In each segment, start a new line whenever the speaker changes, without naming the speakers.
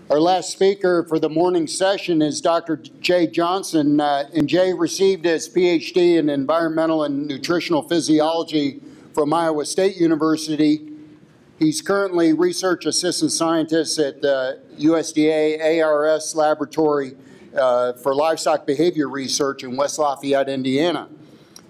Our last speaker for the morning session is Dr. Jay Johnson, and Jay received his PhD in environmental and nutritional physiology from Iowa State University. He's currently research assistant scientist at the USDA ARS laboratory for livestock behavior research in West Lafayette, Indiana.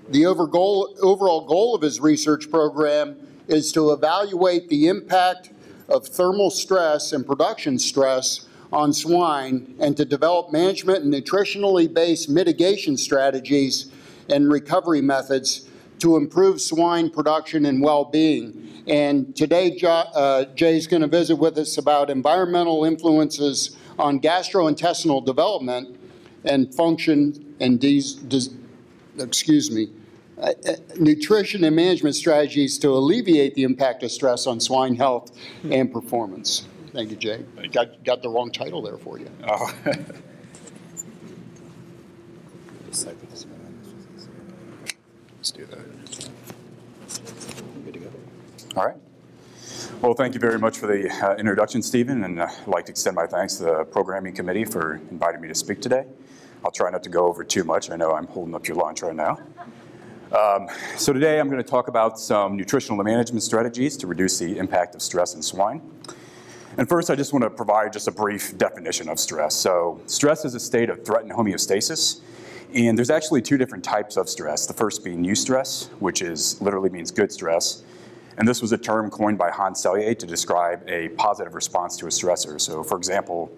The overall goal of his research program is to evaluate the impact of thermal stress and production stress on swine and to develop management and nutritionally based mitigation strategies and recovery methods to improve swine production and well-being. And today, Jay's going to visit with us about environmental influences on gastrointestinal development and function and nutrition and management strategies to alleviate the impact of stress on swine health and performance. Thank you, Jay. Got the wrong title there for you.
Oh. Let's do that. Good to go. All right. Well, thank you very much for the introduction, Stephen, and I'd like to extend my thanks to the programming committee for inviting me to speak today. I'll try not to go over too much. I know I'm holding up your lunch right now. So today I'm going to talk about some nutritional management strategies to reduce the impact of stress in swine. And first, I just want to provide just a brief definition of stress. So stress is a state of threatened homeostasis, and there's actually two different types of stress. The first being eustress, which literally means good stress. And this was a term coined by Hans Selye to describe a positive response to a stressor. So for example,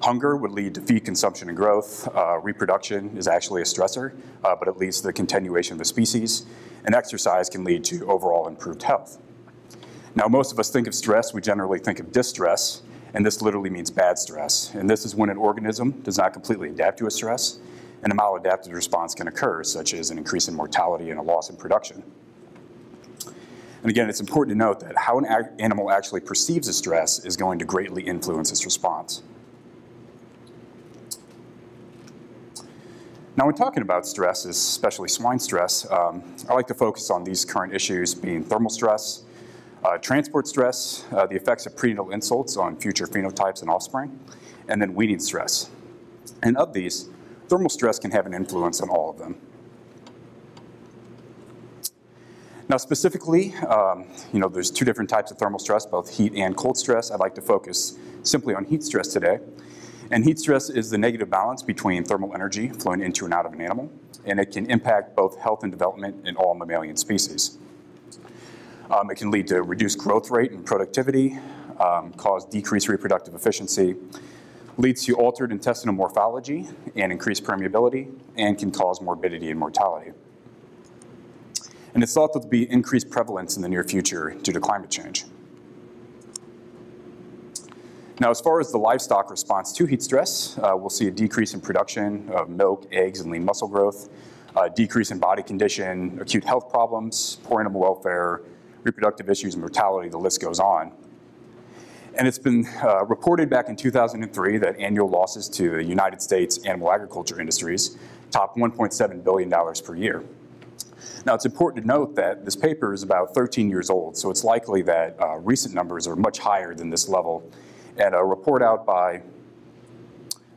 hunger would lead to feed consumption and growth. Reproduction is actually a stressor, but it leads to the continuation of the species. And exercise can lead to overall improved health. Now, most of us think of stress, we generally think of distress, and this literally means bad stress. And this is when an organism does not completely adapt to a stress, and a maladaptive response can occur, such as an increase in mortality and a loss in production. And again, it's important to note that how an animal actually perceives a stress is going to greatly influence its response. Now, when talking about stress, especially swine stress, I like to focus on these current issues being thermal stress, transport stress, the effects of prenatal insults on future phenotypes and offspring, and then weaning stress. And of these, thermal stress can have an influence on all of them. Now, specifically, there's two different types of thermal stress, both heat and cold stress. I'd like to focus simply on heat stress today. And heat stress is the negative balance between thermal energy flowing into and out of an animal, and it can impact both health and development in all mammalian species. It can lead to reduced growth rate and productivity, cause decreased reproductive efficiency, leads to altered intestinal morphology and increased permeability, and can cause morbidity and mortality. And it's thought that there will be increased prevalence in the near future due to climate change. Now, as far as the livestock response to heat stress, we'll see a decrease in production of milk, eggs, and lean muscle growth, a decrease in body condition, acute health problems, poor animal welfare, reproductive issues, and mortality, the list goes on. And it's been reported back in 2003 that annual losses to the United States animal agriculture industries topped $1.7 billion per year. Now, it's important to note that this paper is about 13 years old, so it's likely that recent numbers are much higher than this level. And a report out by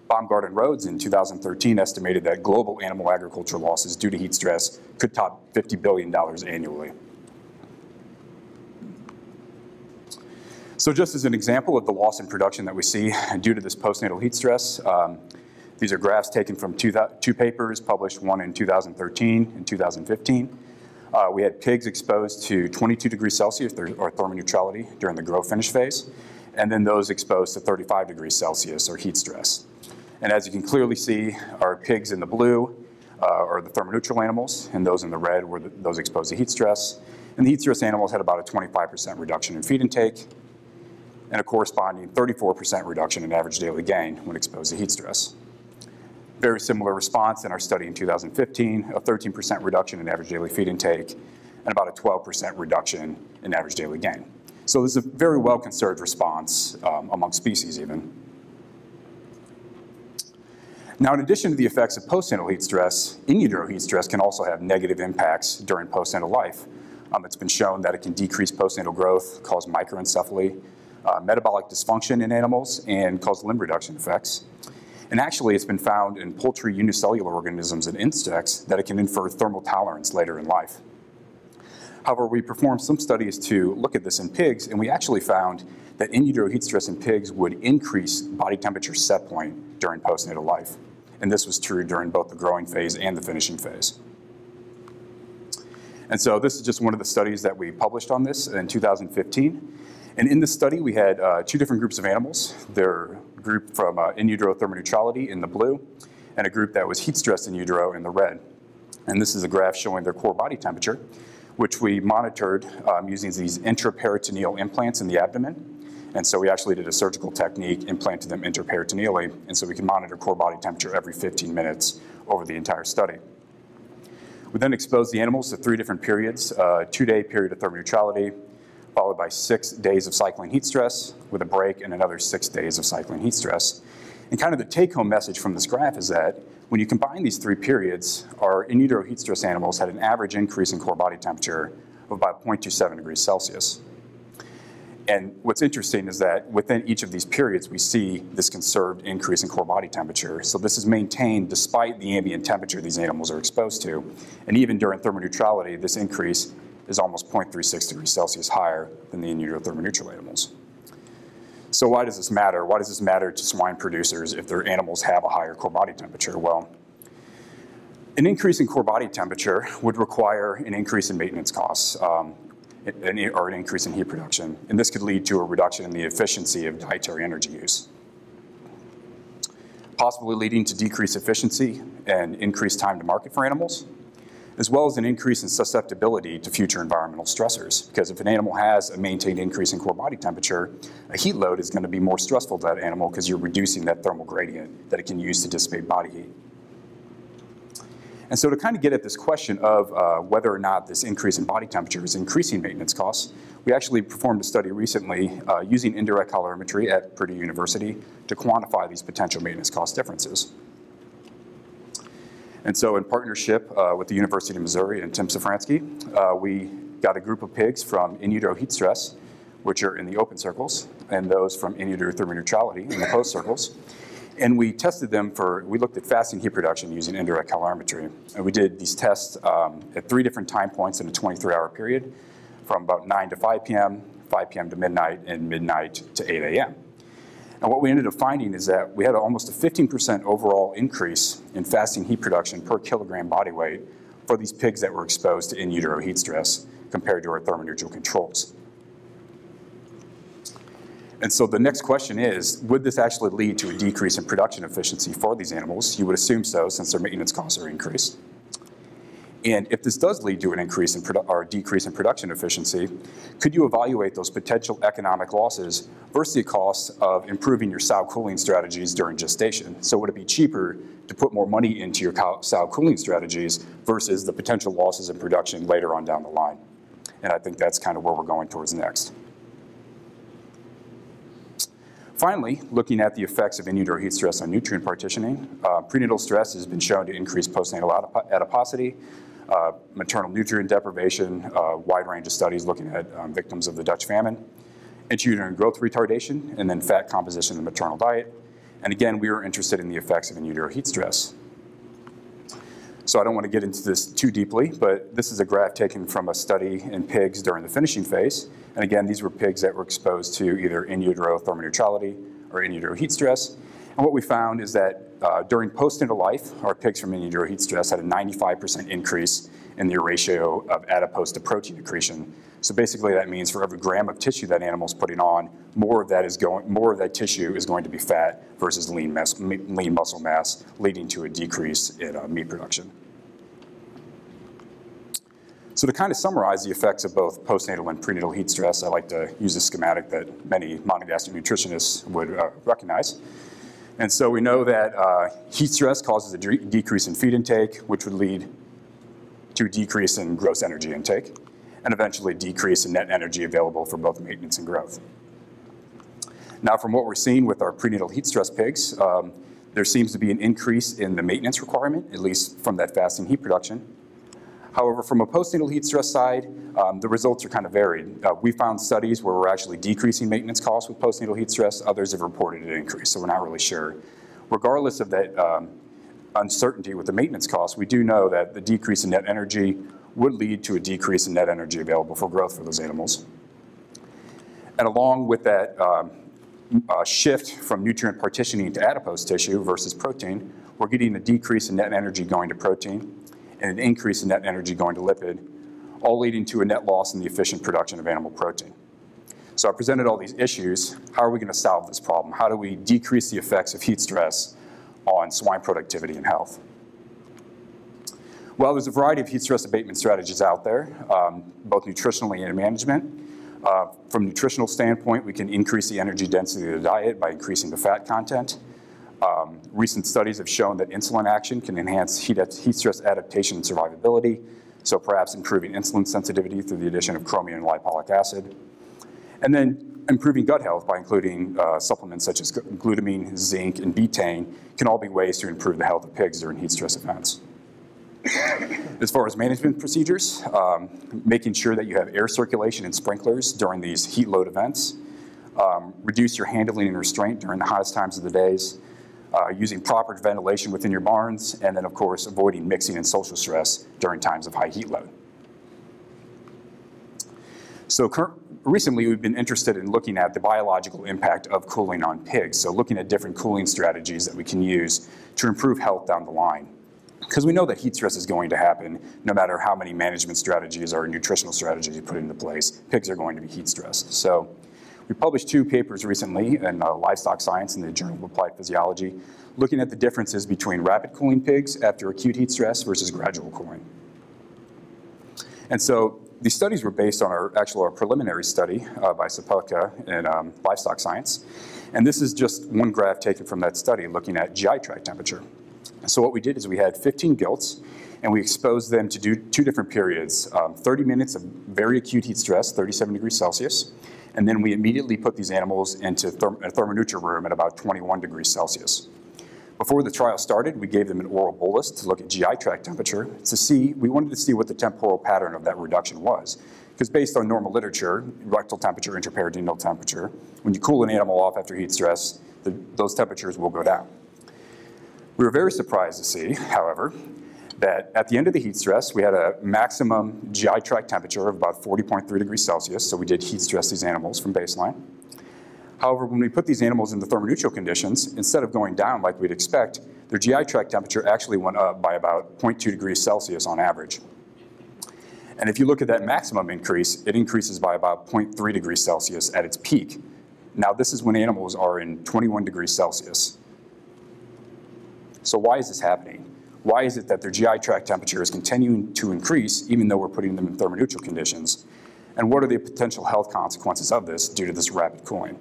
Baumgart and Rhodes in 2013 estimated that global animal agriculture losses due to heat stress could top $50 billion annually. So just as an example of the loss in production that we see due to this postnatal heat stress, these are graphs taken from two papers published, one in 2013 and 2015. We had pigs exposed to 22 degrees Celsius, or thermoneutrality, during the grow-finish phase, and then those exposed to 35 degrees Celsius, or heat stress. And as you can clearly see, our pigs in the blue are the thermoneutral animals, and those in the red were those exposed to heat stress. And the heat stress animals had about a 25% reduction in feed intake, and a corresponding 34% reduction in average daily gain when exposed to heat stress. Very similar response in our study in 2015, a 13% reduction in average daily feed intake, and about a 12% reduction in average daily gain. So this is a very well-conserved response among species even. Now, in addition to the effects of postnatal heat stress, in utero heat stress can also have negative impacts during postnatal life. It's been shown that it can decrease postnatal growth, cause microencephaly, metabolic dysfunction in animals and cause limb reduction effects. And actually, it's been found in poultry unicellular organisms and insects that it can infer thermal tolerance later in life. However, we performed some studies to look at this in pigs, and we actually found that in utero heat stress in pigs would increase body temperature set point during postnatal life. And this was true during both the growing phase and the finishing phase. And so this is just one of the studies that we published on this in 2015. And in this study, we had 2 different groups of animals. They're a group from in utero thermoneutrality in the blue, and a group that was heat stressed in utero in the red. And this is a graph showing their core body temperature, which we monitored using these intraperitoneal implants in the abdomen. And so we actually did a surgical technique, implanted them intraperitoneally, and so we can monitor core body temperature every 15 minutes over the entire study. We then exposed the animals to 3 different periods, a 2-day period of thermoneutrality, followed by 6 days of cycling heat stress, with a break and another 6 days of cycling heat stress. And kind of the take-home message from this graph is that when you combine these 3 periods, our in utero heat stress animals had an average increase in core body temperature of about 0.27 degrees Celsius. And what's interesting is that within each of these periods, we see this conserved increase in core body temperature. So this is maintained despite the ambient temperature these animals are exposed to. And even during thermoneutrality, this increase is almost 0.36 degrees Celsius higher than the in utero thermoneutral animals. So why does this matter? Why does this matter to swine producers if their animals have a higher core body temperature? Well, an increase in core body temperature would require an increase in maintenance costs, or an increase in heat production. And this could lead to a reduction in the efficiency of dietary energy use, possibly leading to decreased efficiency and increased time to market for animals, as well as an increase in susceptibility to future environmental stressors. Because if an animal has a maintained increase in core body temperature, a heat load is going to be more stressful to that animal because you're reducing that thermal gradient that it can use to dissipate body heat. And so to kind of get at this question of whether or not this increase in body temperature is increasing maintenance costs, we actually performed a study recently using indirect calorimetry at Purdue University to quantify these potential maintenance cost differences. And so in partnership with the University of Missouri and Tim Safransky, we got a group of pigs from in utero heat stress, which are in the open circles, and those from in utero thermoneutrality in the closed circles. And we tested them we looked at fasting heat production using indirect calorimetry. And we did these tests at 3 different time points in a 23-hour period, from about 9 to 5 p.m., 5 p.m. to midnight, and midnight to 8 a.m. And what we ended up finding is that we had almost a 15% overall increase in fasting heat production per kilogram body weight for these pigs that were exposed to in utero heat stress compared to our thermoneutral controls. And so the next question is, would this actually lead to a decrease in production efficiency for these animals? You would assume so, since their maintenance costs are increased. And if this does lead to an increase in or decrease in production efficiency, could you evaluate those potential economic losses versus the costs of improving your sow cooling strategies during gestation? So would it be cheaper to put more money into your sow cooling strategies versus the potential losses in production later on down the line? And I think that's kind of where we're going towards next. Finally, looking at the effects of in utero heat stress on nutrient partitioning, prenatal stress has been shown to increase postnatal adiposity, maternal nutrient deprivation, a wide range of studies looking at victims of the Dutch famine, intrauterine growth retardation, and then fat composition in the maternal diet. And again, we were interested in the effects of in utero heat stress. So I don't want to get into this too deeply, but this is a graph taken from a study in pigs during the finishing phase. And again, these were pigs that were exposed to either in utero thermoneutrality or in utero heat stress. And what we found is that during postnatal life, our pigs from in utero heat stress had a 95% increase in their ratio of adipose to protein accretion. So basically that means for every gram of tissue that animal's putting on, more of that tissue is going to be fat versus lean muscle mass, leading to a decrease in meat production. So to kind of summarize the effects of both postnatal and prenatal heat stress, I like to use a schematic that many monogastric nutritionists would recognize. And so we know that heat stress causes a decrease in feed intake, which would lead to a decrease in gross energy intake, and eventually decrease in net energy available for both maintenance and growth. Now, from what we're seeing with our prenatal heat stress pigs, there seems to be an increase in the maintenance requirement, at least from that fasting heat production. However, from a postnatal heat stress side, the results are kind of varied. We found studies where we're actually decreasing maintenance costs with postnatal heat stress. Others have reported an increase, so we're not really sure. Regardless of that uncertainty with the maintenance costs, we do know that the decrease in net energy would lead to a decrease in net energy available for growth for those animals. And along with that shift from nutrient partitioning to adipose tissue versus protein, we're getting a decrease in net energy going to protein and an increase in net energy going to lipid, all leading to a net loss in the efficient production of animal protein. So I presented all these issues. How are we going to solve this problem? How do we decrease the effects of heat stress on swine productivity and health? Well, there's a variety of heat stress abatement strategies out there, both nutritionally and in management. From a nutritional standpoint, we can increase the energy density of the diet by increasing the fat content. Recent studies have shown that insulin action can enhance heat stress adaptation and survivability, so perhaps improving insulin sensitivity through the addition of chromium and lipolic acid. And then improving gut health by including supplements such as glutamine, zinc, and betaine can all be ways to improve the health of pigs during heat stress events. As far as management procedures, making sure that you have air circulation and sprinklers during these heat load events, reduce your handling and restraint during the hottest times of the days, using proper ventilation within your barns, and then of course avoiding mixing and social stress during times of high heat load. So recently we've been interested in looking at the biological impact of cooling on pigs, so looking at different cooling strategies that we can use to improve health down the line. Because we know that heat stress is going to happen no matter how many management strategies or nutritional strategies you put into place, pigs are going to be heat stressed. So we published 2 papers recently in Livestock Science and the Journal of Applied Physiology, looking at the differences between rapid cooling pigs after acute heat stress versus gradual cooling. And so these studies were based on our preliminary study by Sapelka in Livestock Science. And this is just one graph taken from that study looking at GI tract temperature. So what we did is we had 15 gilts, and we exposed them to do 2 different periods, 30 minutes of very acute heat stress, 37 degrees Celsius, and then we immediately put these animals into a thermonutrial room at about 21 degrees Celsius. Before the trial started, we gave them an oral bolus to look at GI tract temperature we wanted to see what the temporal pattern of that reduction was. Because based on normal literature, rectal temperature, intraperitoneal temperature, when you cool an animal off after heat stress, those temperatures will go down. We were very surprised to see, however, that at the end of the heat stress, we had a maximum GI tract temperature of about 40.3 degrees Celsius, so we did heat stress these animals from baseline. However, when we put these animals in the thermoneutral conditions, instead of going down like we'd expect, their GI tract temperature actually went up by about 0.2 degrees Celsius on average. And if you look at that maximum increase, it increases by about 0.3 degrees Celsius at its peak. Now, this is when animals are in 21 degrees Celsius. So why is this happening? Why is it that their GI tract temperature is continuing to increase even though we're putting them in thermoneutral conditions? And what are the potential health consequences of this due to this rapid cooling?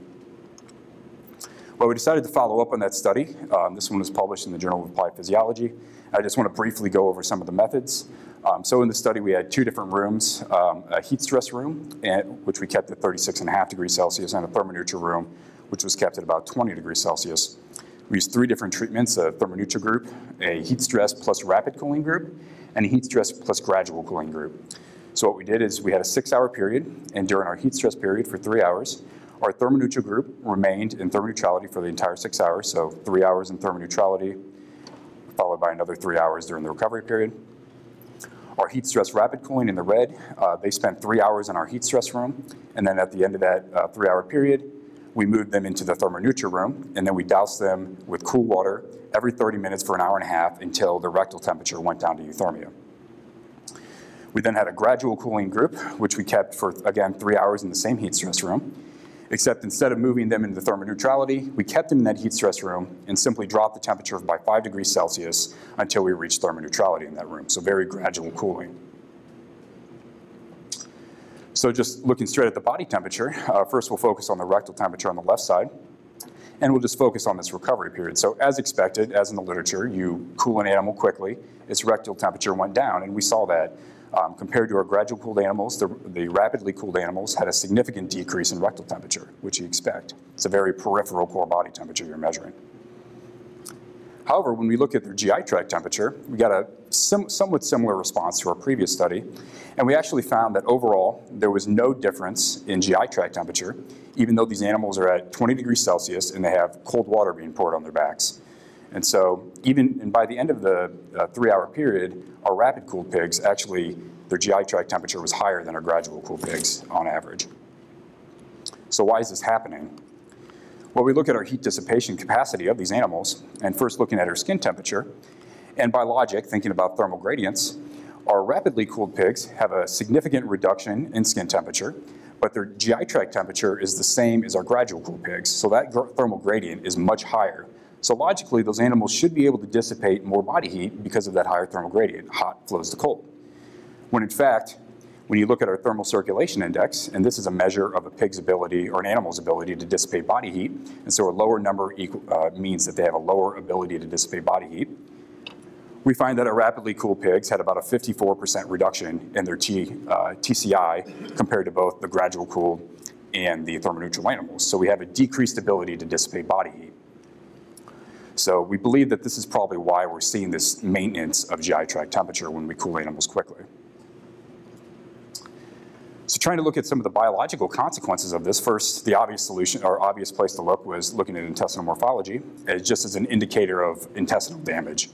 Well, we decided to follow up on that study. This one was published in the Journal of Applied Physiology. I just want to briefly go over some of the methods. So in the study, we had 2 different rooms, a heat stress room, which we kept at 36.5 degrees Celsius, and a thermoneutral room, which was kept at about 20 degrees Celsius. We used 3 different treatments, a thermoneutral group, a heat stress plus rapid cooling group, and a heat stress plus gradual cooling group. So what we did is we had a 6-hour period, and during our heat stress period for 3 hours, our thermoneutral group remained in thermoneutrality for the entire 6 hours, so 3 hours in thermoneutrality, followed by another 3 hours during the recovery period. Our heat stress rapid cooling in the red, they spent 3 hours in our heat stress room, and then at the end of that 3-hour period, we moved them into the thermoneutral room, and then we doused them with cool water every 30 minutes for an hour and a half until the rectal temperature went down to euthermia. We then had a gradual cooling group, which we kept for, again, 3 hours in the same heat stress room, except instead of moving them into thermoneutrality, we kept them in that heat stress room and simply dropped the temperature by 5 degrees Celsius until we reached thermoneutrality in that room, so very gradual cooling. So just looking straight at the body temperature, first we'll focus on the rectal temperature on the left side, and we'll just focus on this recovery period. So as expected, as in the literature, you cool an animal quickly, its rectal temperature went down, and we saw that compared to our gradual cooled animals, the rapidly cooled animals had a significant decrease in rectal temperature, which you expect. It's a very peripheral core body temperature you're measuring. However, when we look at their GI tract temperature, we got a somewhat similar response to our previous study, and we actually found that overall there was no difference in GI tract temperature, even though these animals are at 20 degrees Celsius and they have cold water being poured on their backs. And so and by the end of the 3-hour period, our rapid cooled pigs actually, their GI tract temperature was higher than our gradual cooled pigs on average. So why is this happening? Well, we look at our heat dissipation capacity of these animals, and first looking at our skin temperature, and by logic, thinking about thermal gradients, our rapidly cooled pigs have a significant reduction in skin temperature, but their GI tract temperature is the same as our gradual cooled pigs, so that thermal gradient is much higher. So logically, those animals should be able to dissipate more body heat because of that higher thermal gradient. Hot flows to cold. When in fact, when you look at our thermal circulation index, and this is a measure of a pig's ability or an animal's ability to dissipate body heat, and so a lower number means that they have a lower ability to dissipate body heat, we find that our rapidly cooled pigs had about a 54% reduction in their TCI compared to both the gradual cooled and the thermoneutral animals. So we have a decreased ability to dissipate body heat. So we believe that this is probably why we're seeing this maintenance of GI tract temperature when we cool animals quickly. So trying to look at some of the biological consequences of this, first, the obvious solution or obvious place to look was looking at intestinal morphology just as an indicator of intestinal damage,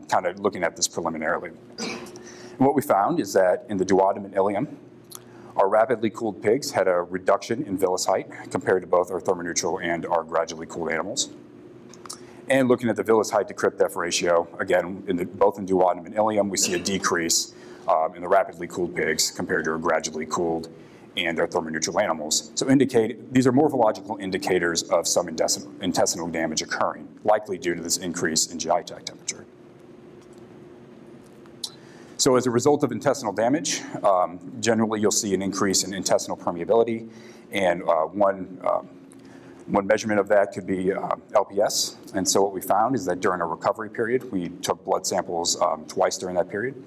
kind of looking at this preliminarily. And what we found is that in the duodenum and ileum, our rapidly cooled pigs had a reduction in villus height compared to both our thermoneutral and our gradually cooled animals. And looking at the villus height to crypt depth ratio, again, both in duodenum and ileum, we see a decrease in the rapidly cooled pigs compared to our gradually cooled and our thermoneutral animals. So these are morphological indicators of some intestinal damage occurring, likely due to this increase in GI tract temperature. So as a result of intestinal damage, generally you'll see an increase in intestinal permeability, and one measurement of that could be LPS. And so what we found is that during a recovery period, we took blood samples twice during that period.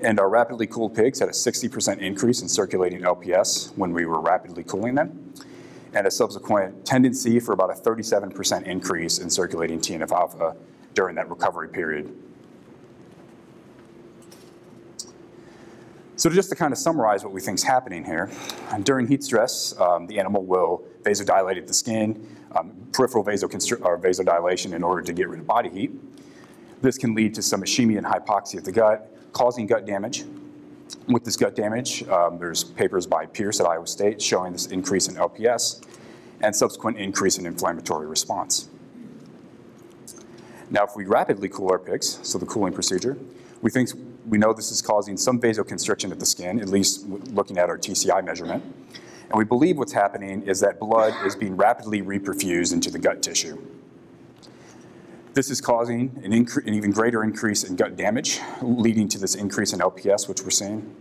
And our rapidly cooled pigs had a 60% increase in circulating LPS when we were rapidly cooling them, and a subsequent tendency for about a 37% increase in circulating TNF-alpha during that recovery period. So just to kind of summarize what we think is happening here, during heat stress, the animal will vasodilate the skin, peripheral vasodilation in order to get rid of body heat. This can lead to some ischemia and hypoxia of the gut, causing gut damage. With this gut damage, there's papers by Pierce at Iowa State showing this increase in LPS and subsequent increase in inflammatory response. Now, if we rapidly cool our pigs, so the cooling procedure, we know this is causing some vasoconstriction of the skin, at least looking at our TCI measurement. And we believe what's happening is that blood is being rapidly reperfused into the gut tissue. This is causing an even greater increase in gut damage, leading to this increase in LPS, which we're seeing,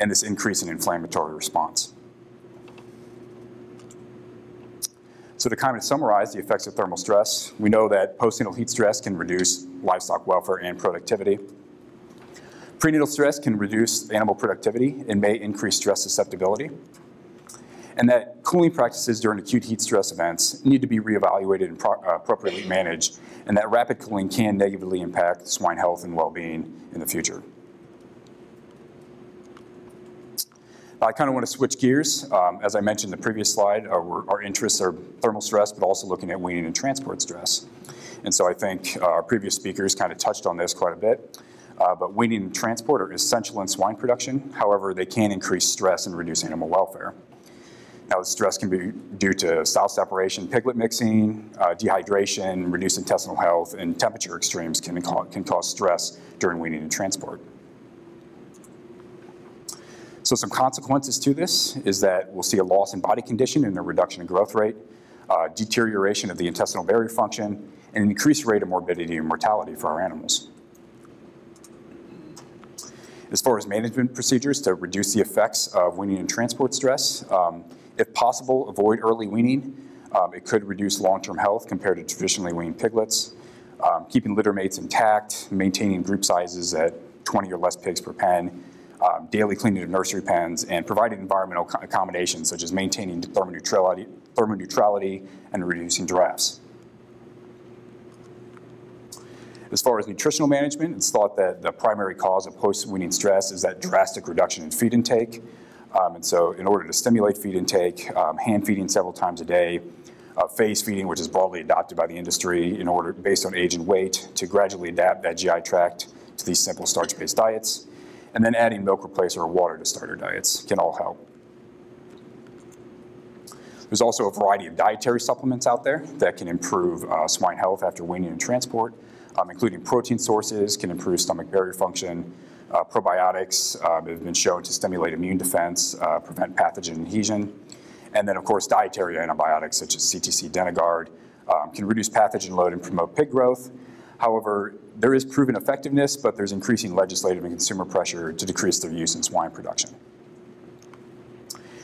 and this increase in inflammatory response. So to kind of summarize the effects of thermal stress, we know that postnatal heat stress can reduce livestock welfare and productivity. Prenatal stress can reduce animal productivity and may increase stress susceptibility. And that cooling practices during acute heat stress events need to be reevaluated and appropriately managed, and that rapid cooling can negatively impact swine health and well-being in the future. I kind of want to switch gears. As I mentioned in the previous slide, our interests are thermal stress, but also looking at weaning and transport stress. And so I think our previous speakers kind of touched on this quite a bit. But weaning and transport are essential in swine production. However, they can increase stress and reduce animal welfare. Now, the stress can be due to sow separation, piglet mixing, dehydration, reduced intestinal health, and temperature extremes can cause stress during weaning and transport. So some consequences to this is that we'll see a loss in body condition and a reduction in growth rate, deterioration of the intestinal barrier function, and an increased rate of morbidity and mortality for our animals. As far as management procedures to reduce the effects of weaning and transport stress, if possible, avoid early weaning. It could reduce long-term health compared to traditionally weaned piglets. Keeping litter mates intact, maintaining group sizes at 20 or less pigs per pen, daily cleaning of nursery pens, and providing environmental accommodations such as maintaining thermoneutrality and reducing drafts. As far as nutritional management, it's thought that the primary cause of post-weaning stress is that drastic reduction in feed intake. And so in order to stimulate feed intake, hand feeding several times a day, phase feeding, which is broadly adopted by the industry in order, based on age and weight, to gradually adapt that GI tract to these simple starch-based diets, and then adding milk replacer or water to starter diets can all help. There's also a variety of dietary supplements out there that can improve swine health after weaning and transport, including protein sources, can improve stomach barrier function. Probiotics have been shown to stimulate immune defense, prevent pathogen adhesion. And then, of course, dietary antibiotics such as CTC Denagard can reduce pathogen load and promote pig growth. However, there is proven effectiveness, but there's increasing legislative and consumer pressure to decrease their use in swine production.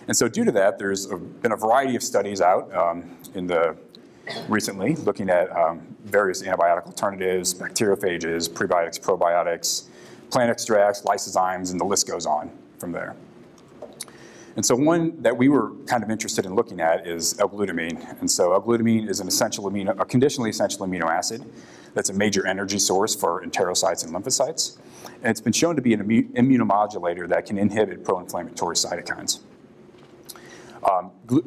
And so due to that, there's been a variety of studies out recently looking at various antibiotic alternatives, bacteriophages, prebiotics, probiotics, plant extracts, lysozymes, and the list goes on from there. And so one that we were kind of interested in looking at is L-glutamine. And so L-glutamine is a conditionally essential amino acid that's a major energy source for enterocytes and lymphocytes. And it's been shown to be an immunomodulator that can inhibit pro-inflammatory cytokines.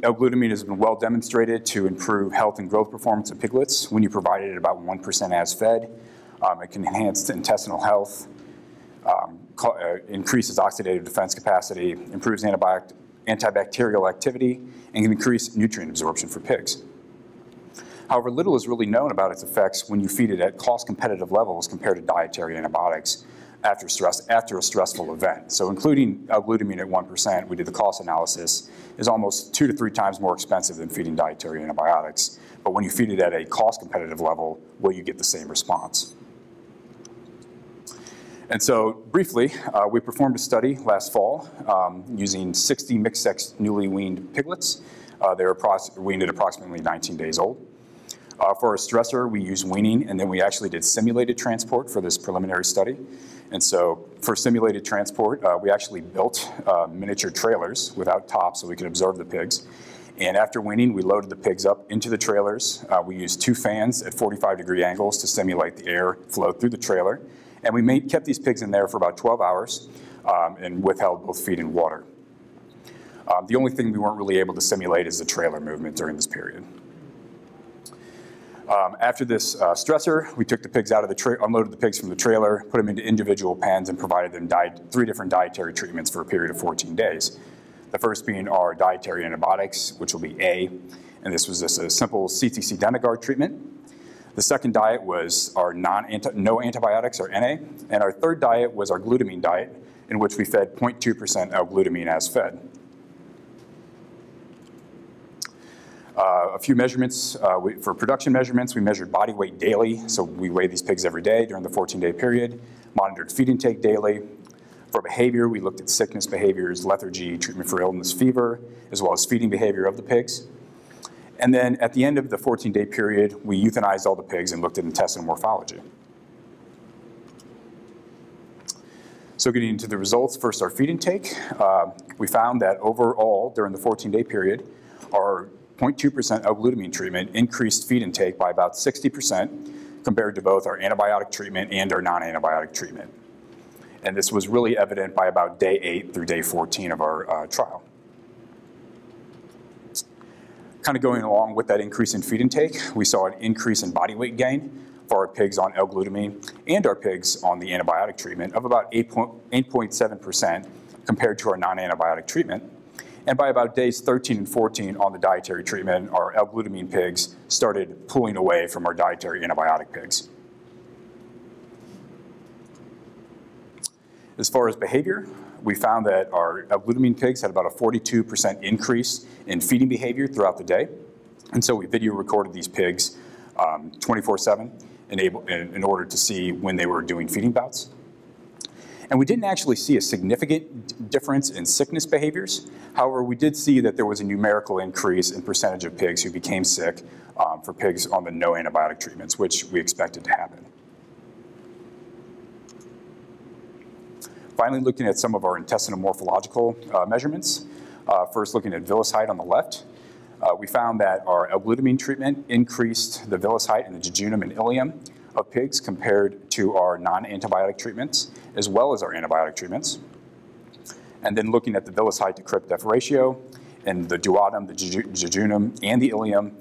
L-glutamine has been well demonstrated to improve health and growth performance of piglets when you provide it at about 1% as fed. It can enhance intestinal health, increases oxidative defense capacity, improves antibacterial activity, and can increase nutrient absorption for pigs. However, little is really known about its effects when you feed it at cost-competitive levels compared to dietary antibiotics after a stressful event. So including L-glutamine at 1%, we did the cost analysis, is almost 2 to 3 times more expensive than feeding dietary antibiotics. But when you feed it at a cost-competitive level, will you get the same response? And so briefly, we performed a study last fall using 60 mixed-sex newly weaned piglets. They were weaned at approximately 19 days old. For our stressor, we used weaning, and then we actually did simulated transport for this preliminary study. And so for simulated transport, we actually built miniature trailers without tops so we could observe the pigs. And after weaning, we loaded the pigs up into the trailers. We used 2 fans at 45-degree angles to simulate the air flow through the trailer. And we kept these pigs in there for about 12 hours and withheld both feed and water. The only thing we weren't really able to simulate is the trailer movement during this period. After this stressor, we took the pigs out of the unloaded the pigs from the trailer, put them into individual pens, and provided them 3 different dietary treatments for a period of 14 days. The first being our dietary antibiotics, which will be A, and this was just a simple CTC Denagard treatment. The second diet was our no antibiotics, or NA, and our third diet was our glutamine diet, in which we fed 0.2% L-glutamine as fed. A few measurements, for production measurements, we measured body weight daily, so we weighed these pigs every day during the 14-day period, monitored feed intake daily. For behavior, we looked at sickness behaviors, lethargy, treatment for illness, fever, as well as feeding behavior of the pigs. And then at the end of the 14-day period, we euthanized all the pigs and looked at intestinal morphology. So getting into the results, first our feed intake. We found that overall, during the 14-day period, our 0.2% L-glutamine treatment increased feed intake by about 60% compared to both our antibiotic treatment and our non-antibiotic treatment. And this was really evident by about day 8 through day 14 of our trial. Kind of going along with that increase in feed intake, we saw an increase in body weight gain for our pigs on L-glutamine and our pigs on the antibiotic treatment of about 8.7% compared to our non-antibiotic treatment. And by about days 13 and 14 on the dietary treatment, our L-glutamine pigs started pulling away from our dietary antibiotic pigs. As far as behavior, we found that our L-glutamine pigs had about a 42% increase in feeding behavior throughout the day. And so we video recorded these pigs 24/7 in order to see when they were doing feeding bouts. And we didn't actually see a significant difference in sickness behaviors. However, we did see that there was a numerical increase in percentage of pigs who became sick for pigs on the no antibiotic treatments, which we expected to happen. Finally, looking at some of our intestinal morphological measurements. First, looking at villus height on the left. We found that our L-glutamine treatment increased the villus height in the jejunum and ileum of pigs compared to our non-antibiotic treatments, as well as our antibiotic treatments. And then looking at the villus height to crypt depth ratio, and the duodenum, the jejunum, and the ileum,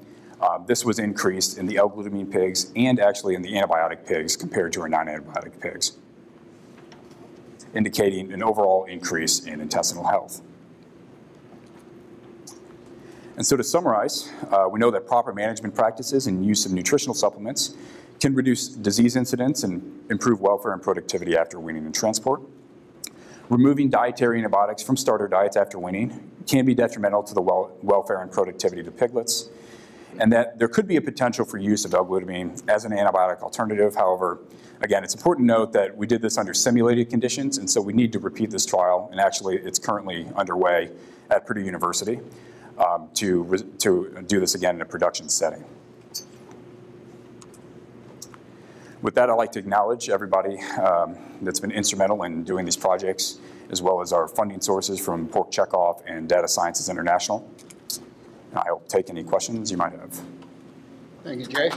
this was increased in the L-glutamine pigs and actually in the antibiotic pigs compared to our non-antibiotic pigs, indicating an overall increase in intestinal health. And so to summarize, we know that proper management practices and use of nutritional supplements can reduce disease incidence and improve welfare and productivity after weaning and transport. Removing dietary antibiotics from starter diets after weaning can be detrimental to the welfare and productivity of piglets, and that there could be a potential for use of L-glutamine as an antibiotic alternative. However, again, it's important to note that we did this under simulated conditions, and so we need to repeat this trial, and actually it's currently underway at Purdue University to do this again in a production setting. With that, I'd like to acknowledge everybody that's been instrumental in doing these projects, as well as our funding sources from Pork Checkoff and Data Sciences International. I'll take any questions you might have.
Thank you, Jay.